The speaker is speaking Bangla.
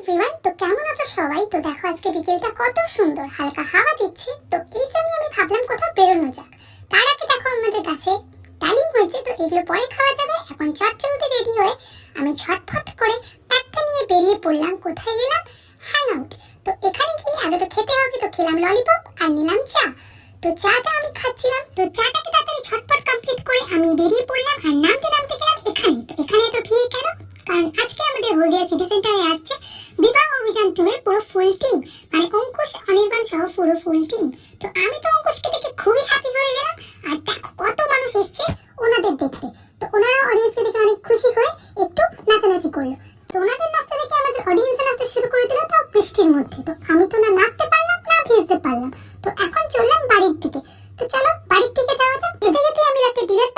এভরিওয়ান, তো কেমন আছো সবাই? তো দেখো আজকে বিকেলটা কত সুন্দর, হালকা হাওয়া দিচ্ছে। তো এই জন্য আমি ভাবলাম কোথাও বেরোনো যাক। তার আগে দেখো আমাদের গাছে ডালিম হয়েছে, তো এগুলো পরে খাওয়া যাবে। এখন চটজলদি রেডি হয়ে আমি ছটফট করে প্যাকটা নিয়ে বেরিয়ে পড়লাম। কোথায় গেলাম? Hang out. তো এখানে কি আগে তো খেতে হবে, তো খেলাম ললিপপ আর নিলাম চা। তো চাটা আমি খাচ্ছিলাম, তো চাটাকে তাড়াতাড়ি ছটফট কমপ্লিট করে আমি বেরিয়ে পড়লাম। আর নামতে নামতে গেলাম এখানে। তো এখানে তো ভিড় কেন? কারণ আজকে আমাদের হলদিয়া সিটি সেন্টারে আসছে বিবাহ অভিযান 2 এর পুরো ফুল টিম, মানে অঙ্কুশ, অনির্বাণ সহ পুরো ফুল টিম। তো আমি তো অঙ্কুশকে দেখে খুবই হ্যাপি হয়ে গেলাম। আর দেখো কত মানুষ এসেছে ওনাদের দেখতে। তো ওনারা অডিয়েন্সকে দেখে অনেক খুশি হয়ে একটু নাচানাচি করলো। তো ওনাদের নাচতে দেখে আমাদের অডিয়েন্স নাচতে শুরু করে দিল, তাও বৃষ্টির মধ্যে। তো আমি তো না নাচতে পারলাম না ভিজতে পারলাম। তো এখন চললাম বাড়ির দিকে। তো চলো বাড়ির দিকে যাওয়া যাক। যেতে যেতে আমি রাতে ডিনার